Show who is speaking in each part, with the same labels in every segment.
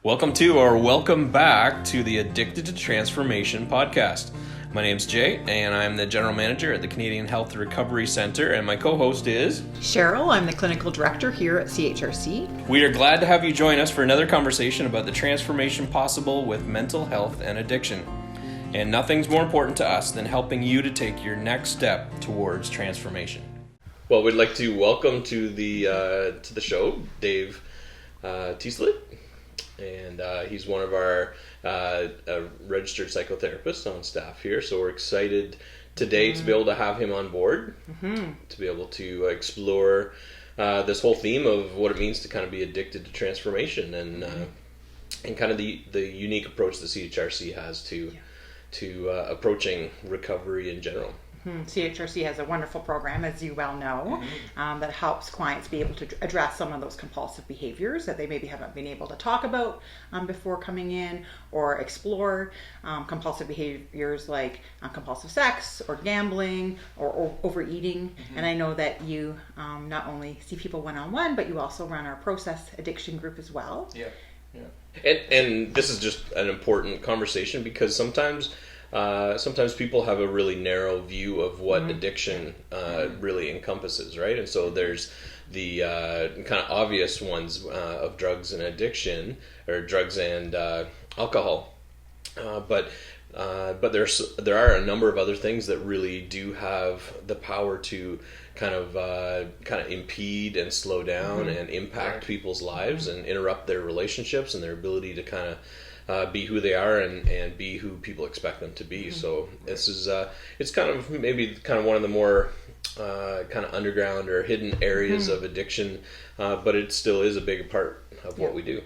Speaker 1: Welcome back to the Addicted to Transformation podcast. My name's Jay, and I'm the General Manager at the Canadian Health Recovery Centre, and my co-host is...
Speaker 2: Cheryl. I'm the Clinical Director here at CHRC.
Speaker 1: We are glad to have you join us for another conversation about the transformation possible with mental health and addiction. And nothing's more important to us than helping you to take your next step towards transformation. Well, we'd like to welcome to the show Dave Teasley. And he's one of our registered psychotherapists on staff here. So we're excited today to be able to have him on board, to be able to explore this whole theme of what it means to kind of be addicted to transformation and kind of the unique approach the CHRC has to approaching recovery in general.
Speaker 2: CHRC has a wonderful program, as you well know, that helps clients be able to address some of those compulsive behaviors that they maybe haven't been able to talk about before coming in, or explore compulsive behaviors like compulsive sex or gambling or overeating. And I know that you not only see people one-on-one, but you also run our process addiction group as well.
Speaker 1: And this is just an important conversation because sometimes people have a really narrow view of what addiction really encompasses, right? And so there's the kind of obvious ones of drugs and addiction, or drugs and alcohol, but there are a number of other things that really do have the power to kind of impede and slow down and impact people's lives and interrupt their relationships and their ability to kind of be who they are and be who people expect them to be. So this is it's kind of maybe one of the more kind of underground or hidden areas of addiction, but it still is a big part of what we do.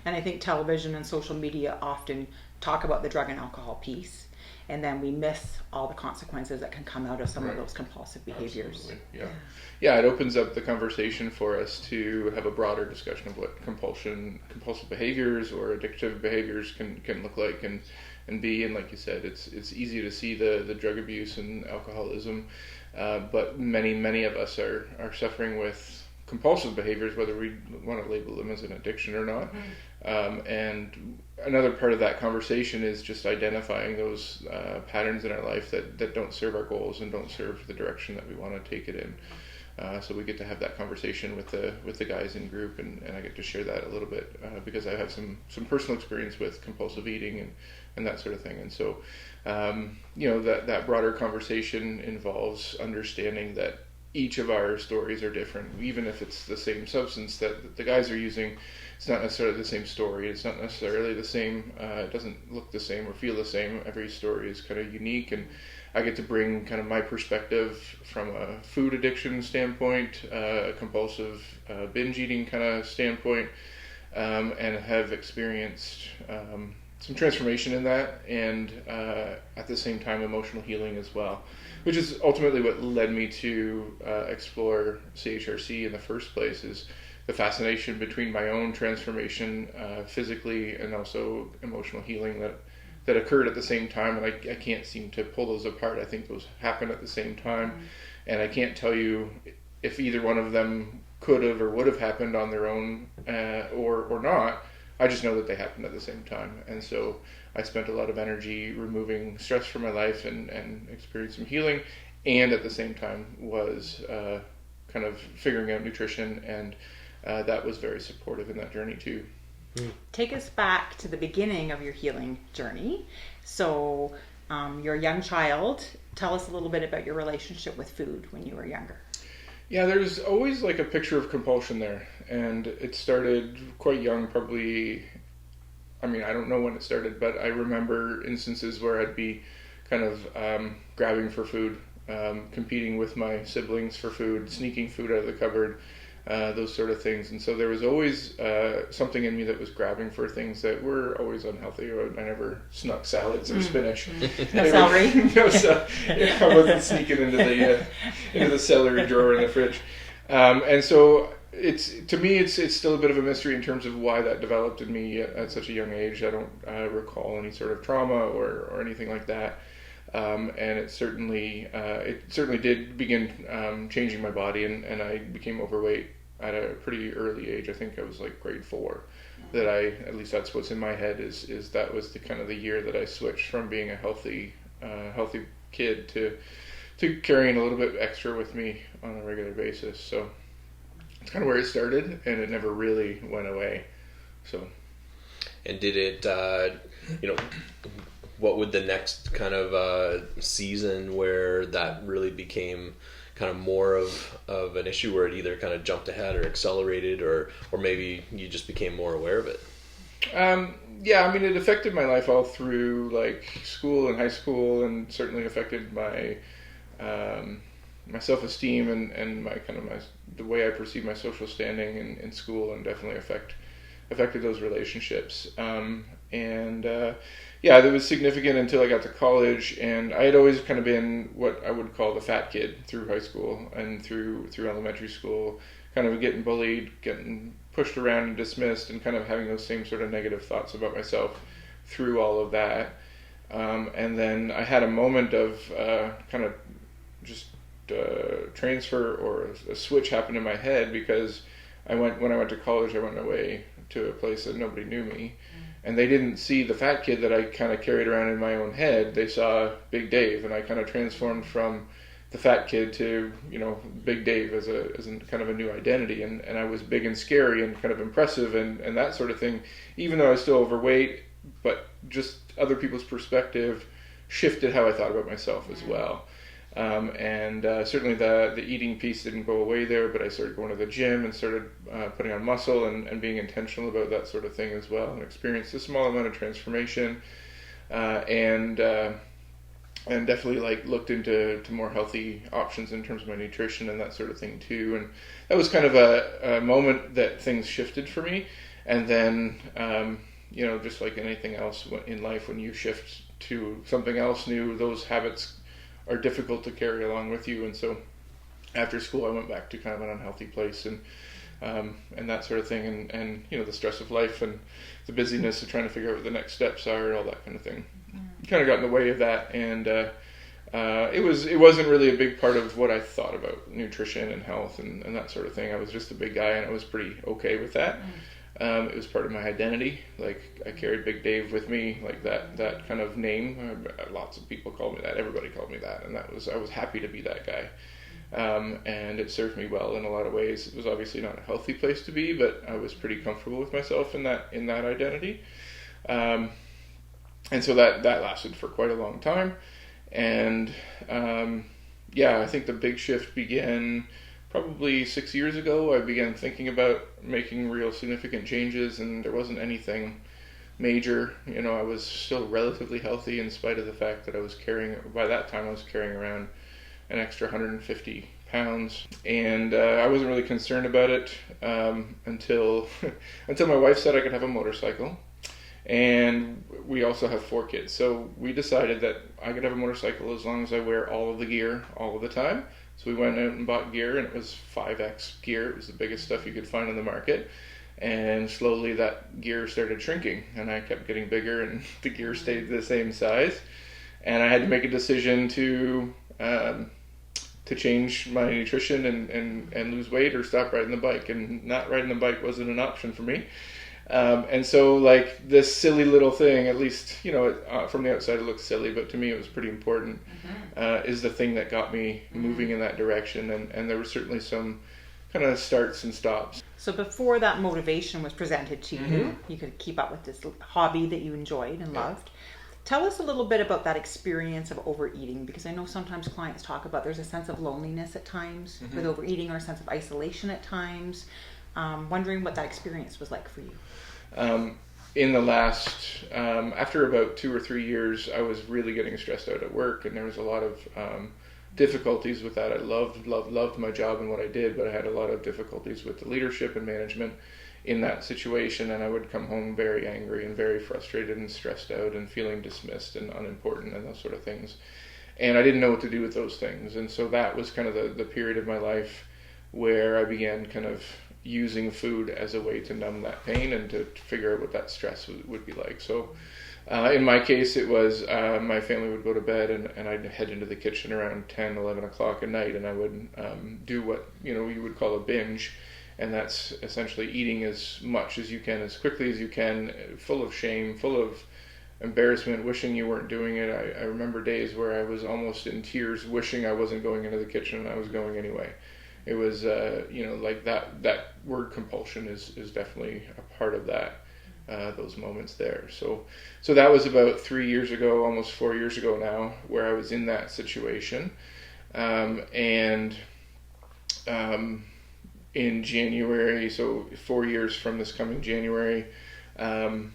Speaker 2: And I think television and social media often talk about the drug and alcohol piece, and then we miss all the consequences that can come out of some of those compulsive behaviors.
Speaker 3: Yeah, it opens up the conversation for us to have a broader discussion of what compulsive behaviors or addictive behaviors can look like and be. And like you said, it's easy to see the drug abuse and alcoholism, but many of us are suffering with compulsive behaviors, whether we want to label them as an addiction or not. And another part of that conversation is just identifying those patterns in our life that don't serve our goals and don't serve the direction that we want to take it in. So we get to have that conversation with the guys in group, and I get to share that a little bit because I have some personal experience with compulsive eating and that sort of thing. And so that broader conversation involves understanding that each of our stories are different. Even if it's the same substance that the guys are using, it's not necessarily the same story. It's not necessarily the same. It doesn't look the same or feel the same. Every story is kind of unique, and I get to bring kind of my perspective from a food addiction standpoint, a compulsive binge eating kind of standpoint, and have experienced some transformation in that, and at the same time emotional healing as well, which is ultimately what led me to explore CHRC in the first place, is the fascination between my own transformation physically and also emotional healing that occurred at the same time. And I can't seem to pull those apart. I think those happen at the same time, and I can't tell you if either one of them could have or would have happened on their own or not. I just know that they happened at the same time. And so I spent a lot of energy removing stress from my life and experienced some healing, and at the same time was kind of figuring out nutrition, and that was very supportive in that journey too.
Speaker 2: Take us back to the beginning of your healing journey. So you're a young child. Tell us a little bit about your relationship with food when you were younger.
Speaker 3: Yeah, there's always like a picture of compulsion there, and it started quite young, probably. I mean, I don't know when it started, but I remember instances where I'd be kind of grabbing for food, competing with my siblings for food, sneaking food out of the cupboard, those sort of things. And so there was always something in me that was grabbing for things that were always unhealthy. I never snuck salads or spinach.
Speaker 2: No celery.
Speaker 3: I wasn't sneaking into the celery drawer in the fridge. And so to me it's still a bit of a mystery in terms of why that developed in me at such a young age. I don't recall any sort of trauma or anything like that. And it certainly did begin changing my body, and I became overweight at a pretty early age. I think I was like grade 4 that at least that's what's in my head, is that was the kind of the year that I switched from being a healthy kid to carrying a little bit extra with me on a regular basis. So it's kind of where it started, and it never really went away. So.
Speaker 1: And did it, what would the next kind of season where that really became kind of more of an issue, where it either kind of jumped ahead or accelerated, or maybe you just became more aware of it?
Speaker 3: Yeah, I mean, it affected my life all through like school and high school, and certainly affected my my self-esteem and the way I perceive my social standing in school, and definitely affected those relationships. Yeah, that was significant until I got to college, and I had always kind of been what I would call the fat kid through high school and through elementary school, kind of getting bullied, getting pushed around and dismissed, and kind of having those same sort of negative thoughts about myself through all of that. And then I had a moment of kind of just transfer, or a switch happened in my head, because when I went to college, I went away to a place that nobody knew me. And they didn't see the fat kid that I kind of carried around in my own head. They saw Big Dave, and I kind of transformed from the fat kid to, Big Dave as kind of a new identity. And I was big and scary and kind of impressive and that sort of thing, even though I was still overweight, but just other people's perspective shifted how I thought about myself as well. Certainly the eating piece didn't go away there, but I started going to the gym and started putting on muscle and being intentional about that sort of thing as well, and experienced a small amount of transformation, and definitely looked into more healthy options in terms of my nutrition and that sort of thing too. And that was kind of a moment that things shifted for me. And then just like anything else in life, when you shift to something else new, those habits are difficult to carry along with you. And so after school, I went back to kind of an unhealthy place, and that sort of thing, and the stress of life and the busyness of trying to figure out what the next steps are, all that kind of thing, kind of got in the way of that. And it wasn't really a big part of what I thought about nutrition and health and that sort of thing. I was just a big guy, and I was pretty okay with that. It was part of my identity. Like, I carried Big Dave with me, like that kind of name. Lots of people called me that. Everybody called me that, and I was happy to be that guy. And it served me well in a lot of ways. It was obviously not a healthy place to be, but I was pretty comfortable with myself in that identity. And so that lasted for quite a long time. And I think the big shift began probably 6 years ago. I began thinking about making real significant changes, and there wasn't anything major. I was still relatively healthy in spite of the fact that by that time I was carrying around an extra 150 pounds, and I wasn't really concerned about it until my wife said I could have a motorcycle. And we also have 4 kids, so we decided that I could have a motorcycle as long as I wear all of the gear all of the time. So we went out and bought gear, and it was 5X gear. It was the biggest stuff you could find on the market. And slowly that gear started shrinking, and I kept getting bigger, and the gear stayed the same size. And I had to make a decision to change my nutrition and lose weight, or stop riding the bike. And not riding the bike wasn't an option for me. And so, this silly little thing, at least, from the outside it looks silly, but to me it was pretty important, is the thing that got me moving in that direction. And there were certainly some kind of starts and stops.
Speaker 2: So before that motivation was presented to you, you could keep up with this hobby that you enjoyed and loved. Tell us a little bit about that experience of overeating, because I know sometimes clients talk about there's a sense of loneliness at times with overeating, or a sense of isolation at times. Wondering what that experience was like for you.
Speaker 3: In the last, after about 2 or 3 years, I was really getting stressed out at work, and there was a lot of difficulties with that. I loved my job and what I did, but I had a lot of difficulties with the leadership and management in that situation, and I would come home very angry and very frustrated and stressed out and feeling dismissed and unimportant and those sort of things. And I didn't know what to do with those things, and so that was kind of the period of my life where I began kind of using food as a way to numb that pain and to figure out what that stress would be like. So in my case, it was my family would go to bed, and I'd head into the kitchen around 10, 11 o'clock at night, and I would do what you would call a binge. And that's essentially eating as much as you can, as quickly as you can, full of shame, full of embarrassment, wishing you weren't doing it. I remember days where I was almost in tears, wishing I wasn't going into the kitchen, and I was going anyway. It was, like that word compulsion is definitely a part of that, those moments there. So that was about 3 years ago, almost 4 years ago now, where I was in that situation. In January, so 4 years from this coming January, I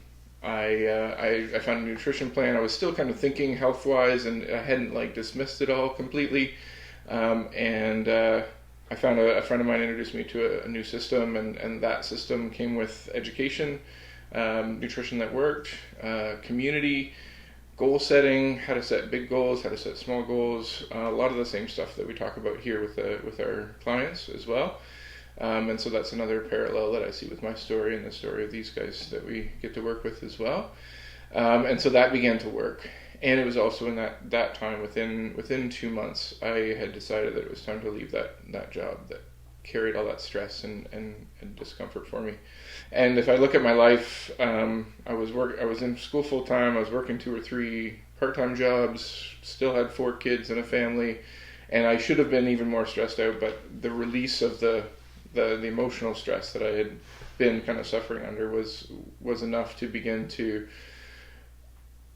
Speaker 3: found a nutrition plan. I was still kind of thinking health-wise, and I hadn't dismissed it all completely. I found a friend of mine introduced me to a new system, and that system came with education, nutrition that worked, community, goal setting, how to set big goals, how to set small goals, a lot of the same stuff that we talk about here with our clients as well. And so that's another parallel that I see with my story and the story of these guys that we get to work with as well. And so that began to work. And it was also in that time, within 2 months, I had decided that it was time to leave that job that carried all that stress and discomfort for me. And if I look at my life, I was in school full time. I was working 2 or 3 part-time jobs. Still had 4 kids and a family, and I should have been even more stressed out. But the release of the emotional stress that I had been kind of suffering under was enough to begin to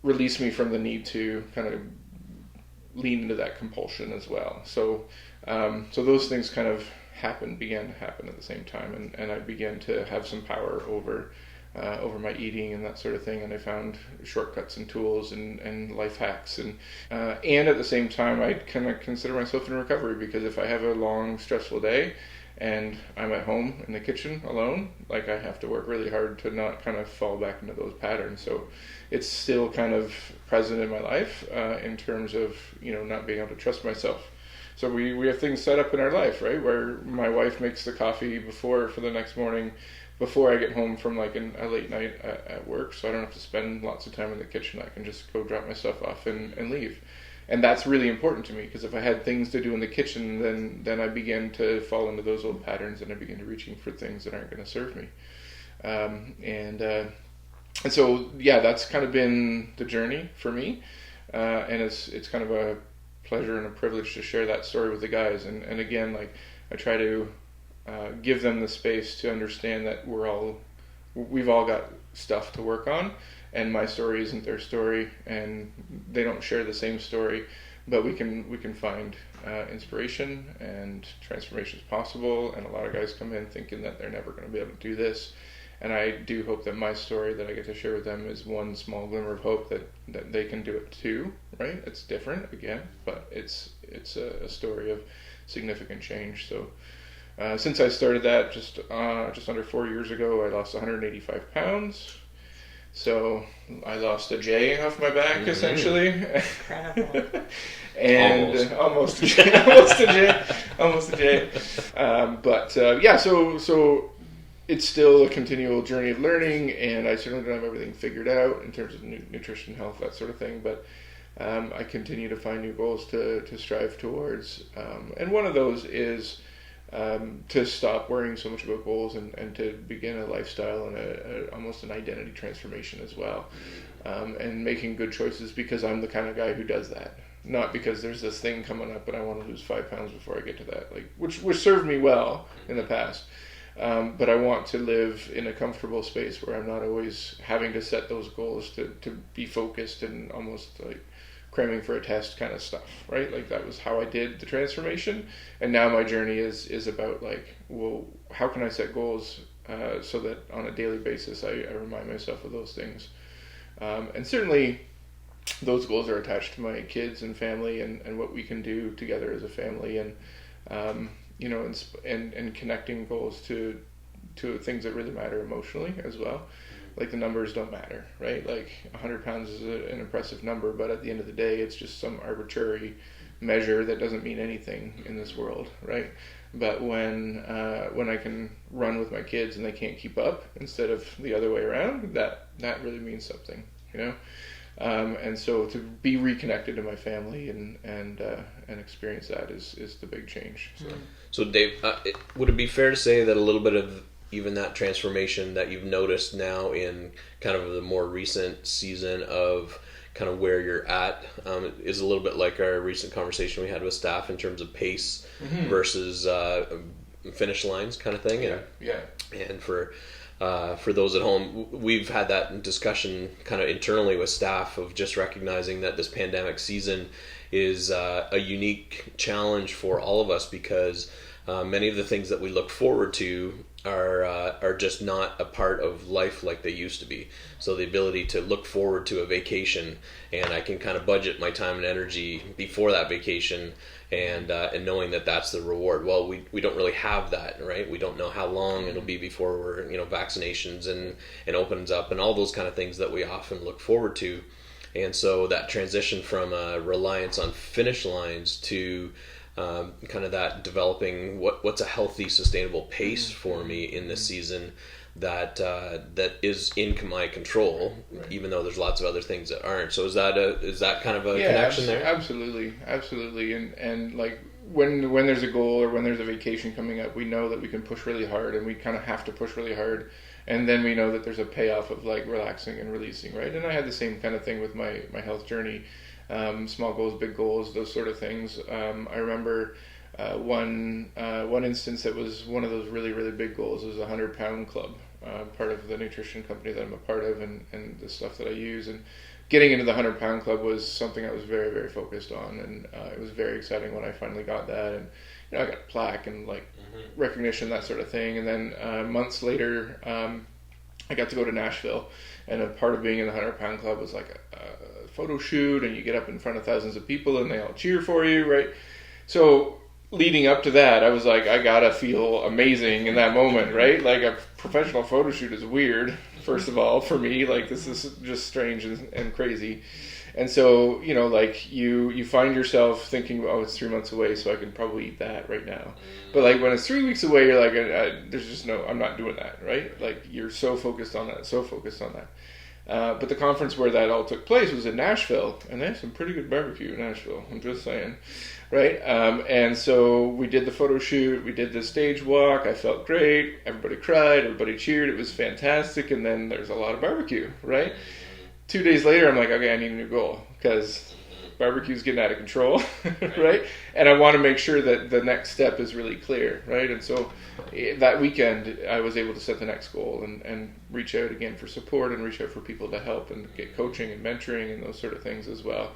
Speaker 3: release me from the need to kind of lean into that compulsion as well. So those things kind of began to happen at the same time, and I began to have some power over my eating and that sort of thing. And I found shortcuts and tools and life hacks, and at the same time I kind of consider myself in recovery, because if I have a long stressful day and I'm at home in the kitchen alone, I have to work really hard to not kind of fall back into those patterns. So it's still kind of present in my life in terms of not being able to trust myself. So we have things set up in our life, right, where my wife makes the coffee for the next morning before I get home from a late night at work, so I don't have to spend lots of time in the kitchen. I can just go drop my stuff off and leave. And that's really important to me, because if I had things to do in the kitchen, then I begin to fall into those old patterns, and I begin to reaching for things that aren't going to serve me. And so, yeah, that's kind of been the journey for me. And it's kind of a pleasure and a privilege to share that story with the guys. And again, I try to give them the space to understand that we've all got stuff to work on, and my story isn't their story, and they don't share the same story, but we can find inspiration, and transformation is possible. And a lot of guys come in thinking that they're never going to be able to do this, and I do hope that my story that I get to share with them is one small glimmer of hope that they can do it too, right? It's different again, but it's a story of significant change. So since I started that just under 4 years ago, I lost 185 pounds. So I lost a J off my back, essentially.
Speaker 2: Incredible.
Speaker 3: And almost a J. So it's still a continual journey of learning, and I certainly don't have everything figured out in terms of nutrition, health, that sort of thing. But I continue to find new goals to strive towards. And one of those is to stop worrying so much about goals and to begin a lifestyle and almost an identity transformation as well, and making good choices, because I'm the kind of guy who does that, not because there's this thing coming up and I want to lose 5 pounds before I get to that, which served me well in the past, but I want to live in a comfortable space where I'm not always having to set those goals to be focused and almost cramming for a test kind of stuff, right? That was how I did the transformation, and now my journey is about well, how can I set goals so that on a daily basis I remind myself of those things, and certainly those goals are attached to my kids and family and what we can do together as a family, and and connecting goals to things that really matter emotionally as well. The numbers don't matter, right? 100 pounds is an impressive number, but at the end of the day, it's just some arbitrary measure that doesn't mean anything in this world, right? But when I can run with my kids and they can't keep up instead of the other way around, that really means something, And so to be reconnected to my family and experience that is the big change.
Speaker 1: So Dave, would it be fair to say that a little bit of even that transformation that you've noticed now in kind of the more recent season of kind of where you're at is a little bit like our recent conversation we had with staff in terms of pace versus finish lines kind of thing? And for those at home, we've had that discussion kind of internally with staff of just recognizing that this pandemic season is a unique challenge for all of us because many of the things that we look forward to are just not a part of life like they used to be. So the ability to look forward to a vacation, and I can kind of budget my time and energy before that vacation, and knowing that that's the reward. Well, we don't really have that, right? We don't know how long it'll be before we're vaccinations and opens up and all those kind of things that we often look forward to. And so that transition from a reliance on finish lines to kind of that developing what's a healthy, sustainable pace for me in this season that is in my control, even though there's lots of other things that aren't. So is that kind of a connection there?
Speaker 3: Absolutely. And like when there's a goal or when there's a vacation coming up, we know that we can push really hard, and we kind of have to push really hard. And then we know that there's a payoff of like relaxing and releasing, right? And I had the same kind of thing with my health journey. Small goals, big goals, those sort of things. I remember one instance that was one of those really, really big goals. It was a 100-pound club, part of the nutrition company that I'm a part of, and the stuff that I use. And getting into the 100-pound club was something I was very, very focused on, and it was very exciting when I finally got that. And I got a plaque and like recognition, that sort of thing. And then months later, I got to go to Nashville, and a part of being in the 100-pound club was like a photo shoot, and you get up in front of thousands of people and they all cheer for you, right? So leading up to that, I was like, I gotta feel amazing in that moment, right? Like a professional photo shoot is weird, first of all, for me. Like this is just strange and crazy. And so, like you find yourself thinking, oh, it's 3 months away, so I can probably eat that right now. But like when it's 3 weeks away, you're like, there's just I'm not doing that, right? Like you're so focused on that. But the conference where that all took place was in Nashville, and they have some pretty good barbecue in Nashville, I'm just saying, right? And so we did the photo shoot, we did the stage walk, I felt great, everybody cried, everybody cheered, it was fantastic, and then there's a lot of barbecue, right? 2 days later, I'm like, okay, I need a new goal, because barbecue's getting out of control, right? And I want to make sure that the next step is really clear, right? And so that weekend, I was able to set the next goal and reach out again for support and reach out for people to help and get coaching and mentoring and those sort of things as well.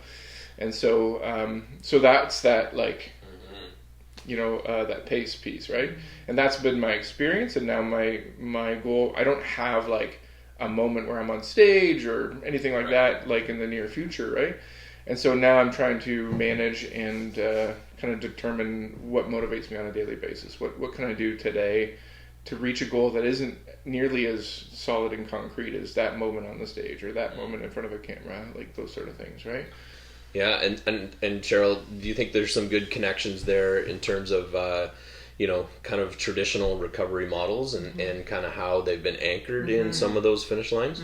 Speaker 3: And so so that's that, like, that pace piece, right? And that's been my experience, and now my goal, I don't have like a moment where I'm on stage or anything like that, like in the near future, right? And so now I'm trying to manage and kind of determine what motivates me on a daily basis. What can I do today to reach a goal that isn't nearly as solid and concrete as that moment on the stage or that moment in front of a camera, like those sort of things, right?
Speaker 1: Yeah, and Cheryl, do you think there's some good connections there in terms of kind of traditional recovery models and kind of how they've been anchored in some of those finish lines?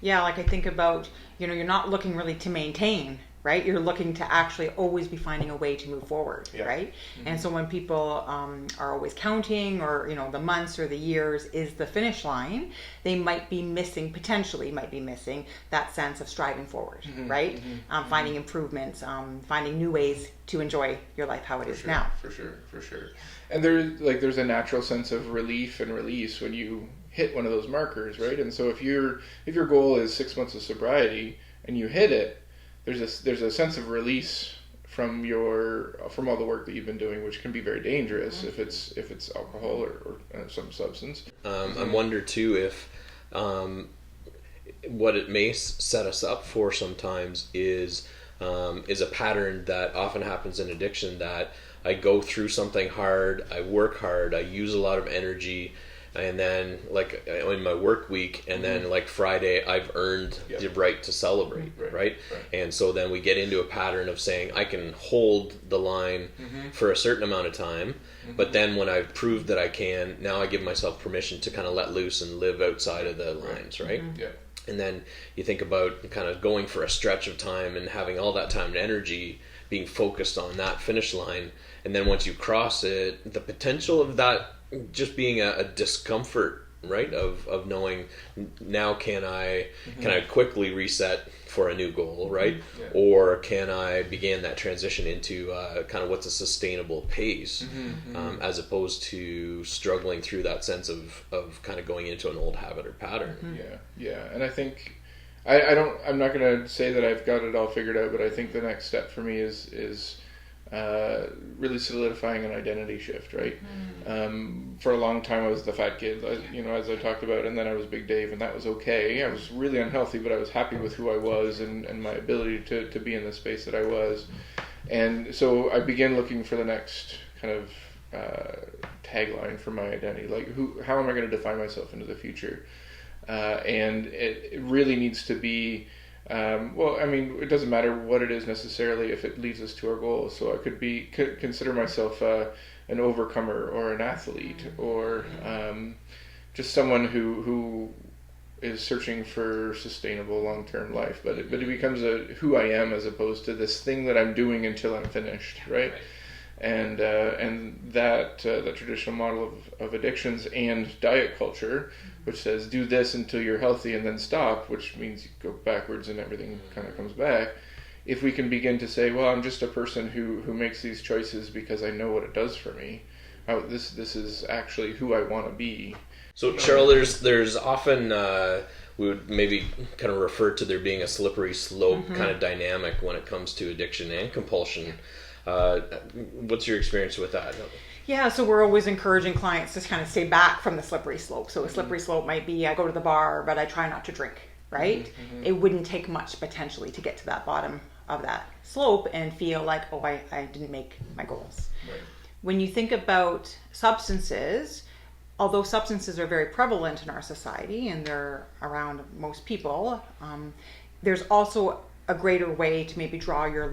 Speaker 2: Yeah, like I think about, you're not looking really to maintain, right? You're looking to actually always be finding a way to move forward, right? And so when people are always counting, or the months or the years is the finish line, they might be missing that sense of striving forward, right? Finding improvements, finding new ways to enjoy your life how it is now.
Speaker 3: For sure. And there's a natural sense of relief and release when you hit one of those markers, right? And so if your goal is 6 months of sobriety and you hit it, there's a sense of release from all the work that you've been doing, which can be very dangerous if it's alcohol or some substance.
Speaker 1: I wonder too if what it may set us up for sometimes is a pattern that often happens in addiction, that I go through something hard, I work hard, I use a lot of energy, and then like in my work week, and then like Friday, I've earned the right to celebrate, right? And so then we get into a pattern of saying I can hold the line for a certain amount of time, but then when I've proved that I can, now I give myself permission to kind of let loose and live outside of the lines, right? And then you think about kind of going for a stretch of time and having all that time and energy being focused on that finish line. And then once you cross it, the potential of that just being a discomfort, right? Of knowing now can I quickly reset for a new goal, right?
Speaker 3: Yeah.
Speaker 1: Or can I begin that transition into kind of what's a sustainable pace, as opposed to struggling through that sense of kind of going into an old habit or pattern.
Speaker 3: Yeah. And I think I'm not going to say that I've got it all figured out, but I think the next step for me is really solidifying an identity shift, right? For a long time I was the fat kid, as I talked about, and then I was Big Dave, and that was okay. I was really unhealthy, but I was happy with who I was and my ability to be in the space that I was. And so I began looking for the next kind of tagline for my identity, like how am I going to define myself into the future? And it really needs to be, it doesn't matter what it is necessarily if it leads us to our goals. So I could consider myself an overcomer or an athlete, or just someone who is searching for sustainable long-term life. But it becomes who I am as opposed to this thing that I'm doing until I'm finished, right? And that the traditional model of addictions and diet culture, which says do this until you're healthy and then stop, which means you go backwards and everything kind of comes back. If we can begin to say, well, I'm just a person who makes these choices because I know what it does for me. This is actually who I want to be.
Speaker 1: So Cheryl, there's often we would maybe kind of refer to there being a slippery slope kind of dynamic when it comes to addiction and compulsion. What's your experience with that?
Speaker 2: Yeah, so we're always encouraging clients to kind of stay back from the slippery slope. So a slippery slope might be I go to the bar, but I try not to drink, right? It wouldn't take much potentially to get to that bottom of that slope and feel like, oh, I didn't make my goals.
Speaker 3: Right.
Speaker 2: When you think about substances, although substances are very prevalent in our society and they're around most people, there's also a greater way to maybe draw your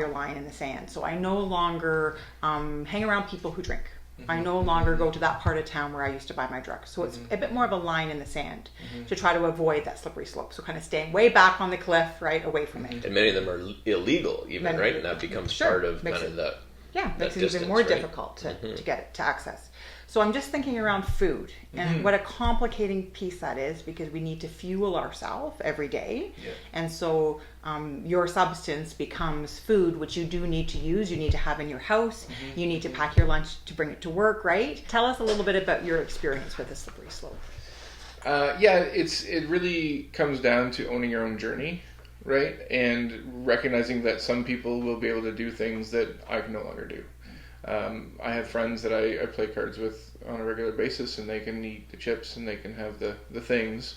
Speaker 2: line in the sand. So I no longer hang around people who drink. I no longer go to that part of town where I used to buy my drugs. So it's a bit more of a line in the sand to try to avoid that slippery slope. So kind of staying way back on the cliff, right, away from it.
Speaker 1: And many of them are illegal even, right? And that becomes part of kind of that.
Speaker 2: Yeah, makes it
Speaker 1: distance,
Speaker 2: even more
Speaker 1: right?
Speaker 2: difficult to get it, to access. So I'm just thinking around food and what a complicating piece that is, because we need to fuel ourselves every day.
Speaker 3: Yeah.
Speaker 2: And so your substance becomes food, which you do need to use. You need to have in your house. You need to pack your lunch to bring it to work, right? Tell us a little bit about your experience with the slippery slope.
Speaker 3: It really comes down to owning your own journey, right? And recognizing that some people will be able to do things that I can no longer do. I have friends that I play cards with on a regular basis, and they can eat the chips and they can have the things,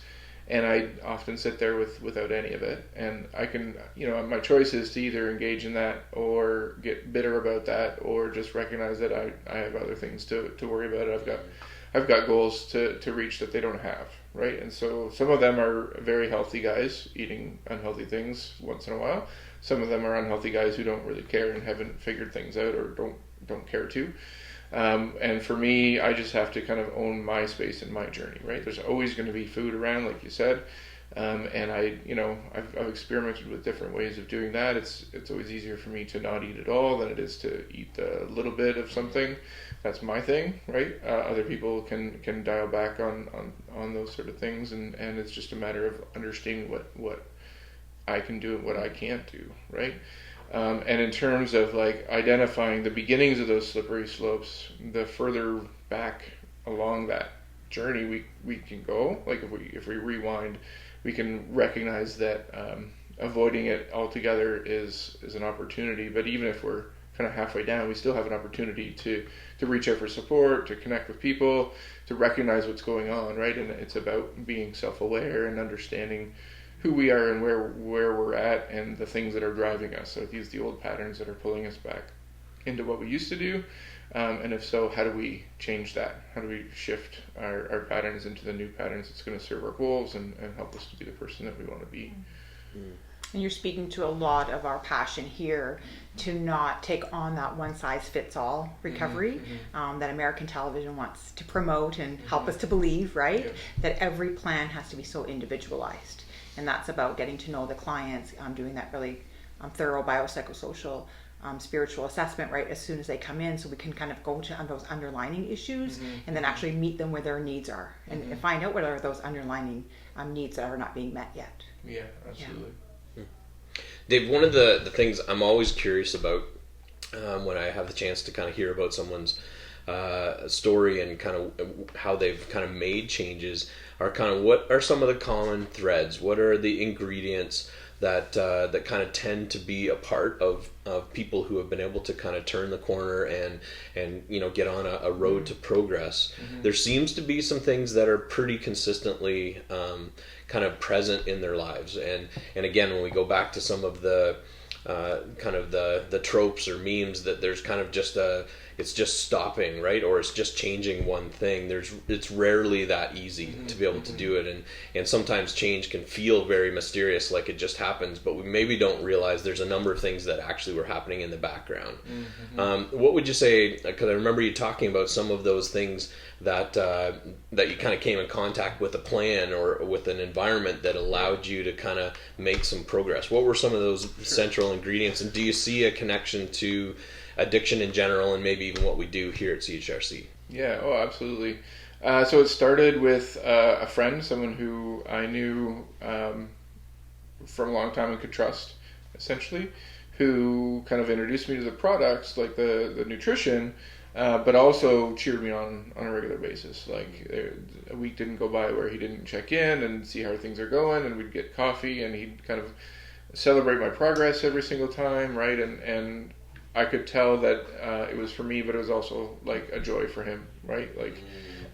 Speaker 3: and I often sit there without any of it. And I can, my choice is to either engage in that or get bitter about that, or just recognize that I have other things to worry about. I've got goals to reach that they don't have, right? And so some of them are very healthy guys eating unhealthy things once in a while. Some of them are unhealthy guys who don't really care and haven't figured things out or don't care to. And for me, I just have to kind of own my space and my journey, right? There's always going to be food around, like you said. And I've experimented with different ways of doing that. It's always easier for me to not eat at all than it is to eat a little bit of something. That's my thing, right? Other people can dial back on those sort of things, and it's just a matter of understanding what I can do and what I can't do, right? And in terms of like identifying the beginnings of those slippery slopes, the further back along that journey we can go, like if we rewind, we can recognize that avoiding it altogether is an opportunity. But even if we're kind of halfway down, we still have an opportunity to reach out for support, to connect with people, to recognize what's going on, right? And it's about being self-aware and understanding who we are and where we're at and the things that are driving us. So these the old patterns that are pulling us back into what we used to do. And if so, how do we change that? How do we shift our patterns into the new patterns that's going to serve our goals and help us to be the person that we want to be?
Speaker 2: And you're speaking to a lot of our passion here to not take on that one-size-fits-all recovery that American television wants to promote and help us to believe, right?
Speaker 3: Yeah.
Speaker 2: That every plan has to be so individualized. and that's about getting to know the clients, doing that really thorough biopsychosocial spiritual assessment right as soon as they come in, so we can kind of go to those underlying issues and then actually meet them where their needs are and find out what are those underlying needs that are not being met yet.
Speaker 3: Yeah, absolutely.
Speaker 1: Yeah. Dave, one of the things I'm always curious about when I have the chance to kind of hear about someone's story and kind of how they've kind of made changes are kind of what are some of the common threads, what are the ingredients that kind of tend to be a part of people who have been able to kind of turn the corner and get on a road to progress. There seems to be some things that are pretty consistently kind of present in their lives, and again, when we go back to some of the kind of the tropes or memes that there's kind of just it's just stopping, right? Or it's just changing one thing. It's rarely that easy to be able to do it. And sometimes change can feel very mysterious, like it just happens, but we maybe don't realize there's a number of things that actually were happening in the background. What would you say, because I remember you talking about some of those things that you kind of came in contact with a plan or with an environment that allowed you to kind of make some progress. What were some of those central ingredients, and do you see a connection to addiction in general and maybe even what we do here at CHRC?
Speaker 3: Yeah, oh, absolutely. So it started with a friend, someone who I knew from a long time and could trust, essentially, who kind of introduced me to the products, like the nutrition, but also cheered me on a regular basis. Like a week didn't go by where he didn't check in and see how things are going, and we'd get coffee and he'd kind of celebrate my progress every single time, right? And I could tell that it was for me, but it was also like a joy for him, right? Like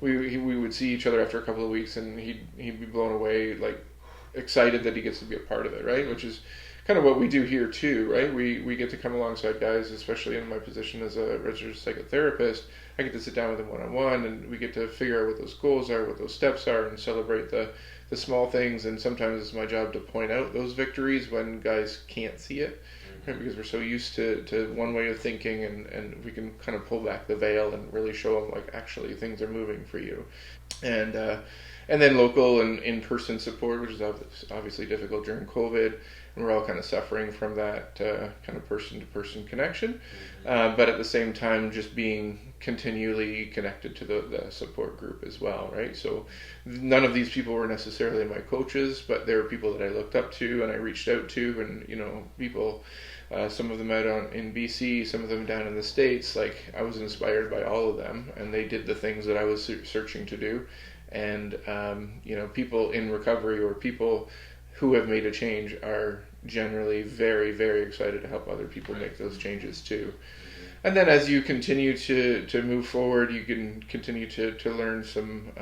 Speaker 3: we would see each other after a couple of weeks, and he'd be blown away, like excited that he gets to be a part of it, right? Which is kind of what we do here too, right? We get to come alongside guys, especially in my position as a registered psychotherapist. I get to sit down with them one-on-one, and we get to figure out what those goals are, what those steps are, and celebrate the small things. And sometimes it's my job to point out those victories when guys can't see it, right? Because we're so used to one way of thinking, and we can kind of pull back the veil and really show them, like, actually things are moving for you. And then local and in-person support, which is obviously difficult during COVID. And we're all kind of suffering from that kind of person-to-person connection. But at the same time, just being continually connected to the support group as well, right? So none of these people were necessarily my coaches, but they were people that I looked up to and I reached out to. And, people, some of them out in BC, some of them down in the States, like I was inspired by all of them. And they did the things that I was searching to do. And, people in recovery or people who have made a change are generally very, very excited to help other people make those changes too. And then as you continue to move forward, you can continue to learn some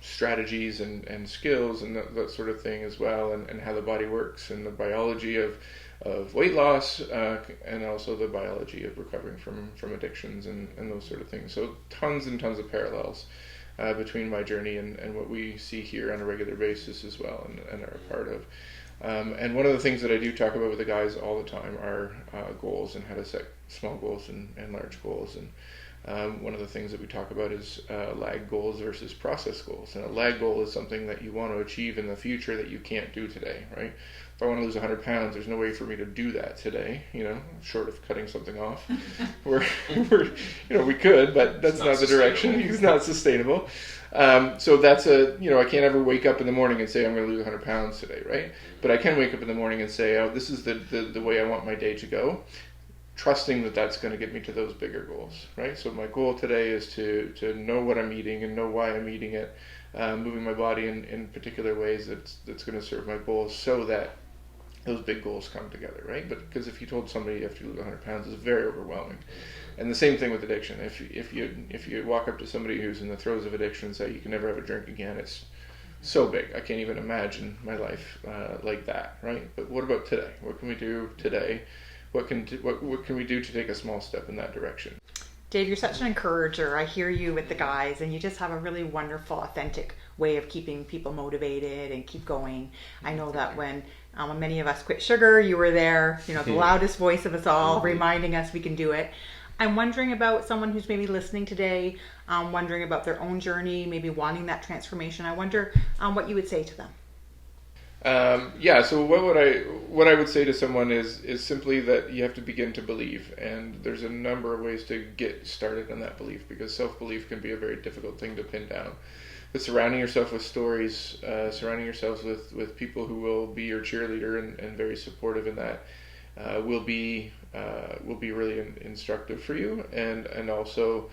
Speaker 3: strategies and skills and that sort of thing as well, and how the body works and the biology of weight loss and also the biology of recovering from addictions and those sort of things. So tons and tons of parallels between my journey and what we see here on a regular basis as well and are a part of. And one of the things that I do talk about with the guys all the time are goals and how to set small goals and large goals. And one of the things that we talk about is lag goals versus process goals. And a lag goal is something that you want to achieve in the future that you can't do today, right? If I want to lose 100 pounds, there's no way for me to do that today, short of cutting something off. We could, but that's not the direction. It's not sustainable. So that's I can't ever wake up in the morning and say I'm going to lose 100 pounds today, right? But I can wake up in the morning and say, oh, this is the way I want my day to go, trusting that that's going to get me to those bigger goals, right? So my goal today is to know what I'm eating and know why I'm eating it, moving my body in particular ways that's going to serve my goals, so that those big goals come together, right? But because if you told somebody you have to lose 100 pounds, it's very overwhelming. And the same thing with addiction. If you walk up to somebody who's in the throes of addiction and say you can never have a drink again, it's so big. I can't even imagine my life like that, right? But what about today? What can we do today? What can we do to take a small step in that direction?
Speaker 2: Dave, you're such an encourager. I hear you with the guys, and you just have a really wonderful, authentic way of keeping people motivated and keep going. I know that when many of us quit sugar, you were there, the loudest voice of us all, reminding us we can do it. I'm wondering about someone who's maybe listening today, wondering about their own journey, maybe wanting that transformation. I wonder what you would say to them.
Speaker 3: So what I would say to someone is simply that you have to begin to believe, and there's a number of ways to get started on that belief, because self-belief can be a very difficult thing to pin down. But surrounding yourself with stories, surrounding yourself with people who will be your cheerleader and very supportive in that, will be really instructive for you, and also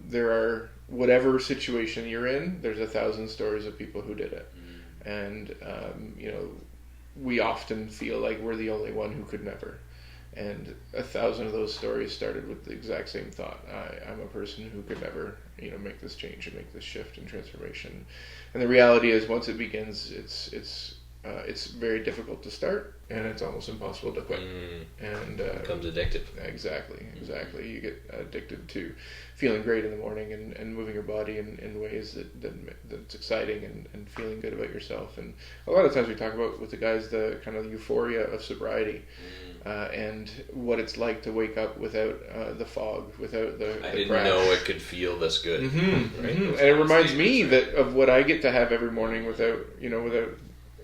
Speaker 3: there are, whatever situation you're in, there's 1,000 stories of people who did it. And, we often feel like we're the only one who could never. And 1,000 of those stories started with the exact same thought. I'm a person who could never, make this change and make this shift and transformation. And the reality is, once it begins, it's very difficult to start, and it's almost impossible to quit. And
Speaker 1: becomes addictive.
Speaker 3: Exactly. You get addicted to feeling great in the morning and moving your body in ways that's exciting and feeling good about yourself. And a lot of times we talk about with the guys the kind of euphoria of sobriety, and what it's like to wake up without the fog, without the
Speaker 1: I didn't
Speaker 3: crash.
Speaker 1: know it could feel this good. Right?
Speaker 3: And it reminds me of what I get to have every morning without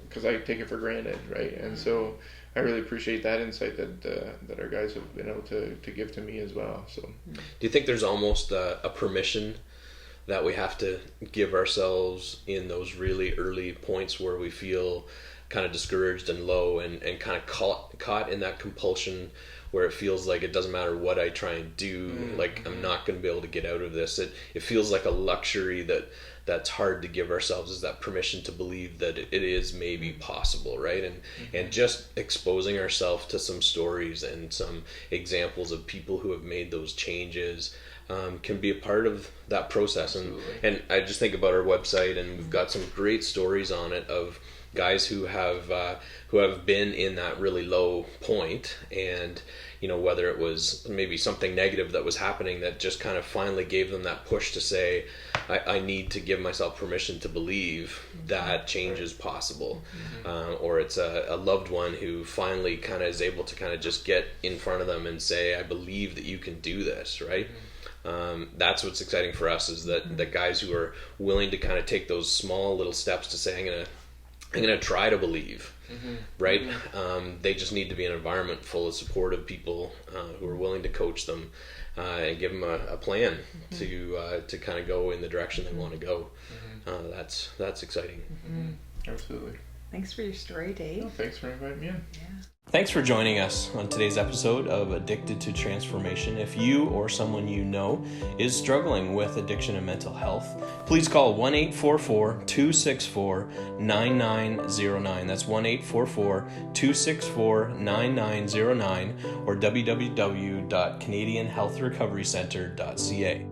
Speaker 3: because I take it for granted, right? And so I really appreciate that insight that our guys have been able to give to me as well. So,
Speaker 1: do you think there's almost a permission that we have to give ourselves in those really early points where we feel kind of discouraged and low and kind of caught in that compulsion where it feels like it doesn't matter what I try and do, like I'm not going to be able to get out of this. It feels like a luxury that's hard to give ourselves, is that permission to believe that it is maybe possible, right? And just exposing ourselves to some stories and some examples of people who have made those changes can be a part of that process. And I just think about our website, and we've got some great stories on it of guys who have been in that really low point, and whether it was maybe something negative that was happening that just kind of finally gave them that push to say, I need to give myself permission to believe that change is possible. Or it's a loved one who finally kind of is able to kind of just get in front of them and say, I believe that you can do this, right? That's what's exciting for us, is that the guys who are willing to kind of take those small little steps to say, I'm gonna try to believe, right? They just need to be in an environment full of supportive people who are willing to coach them and give them a plan to kind of go in the direction they want to go. That's exciting.
Speaker 3: Absolutely.
Speaker 2: Thanks for your story, Dave.
Speaker 3: Well, thanks for inviting me in.
Speaker 2: Yeah.
Speaker 1: Thanks for joining us on today's episode of Addicted to Transformation. If you or someone you know is struggling with addiction and mental health, please call 1-844-264-9909. That's 1-844-264-9909 or www.canadianhealthrecoverycentre.ca.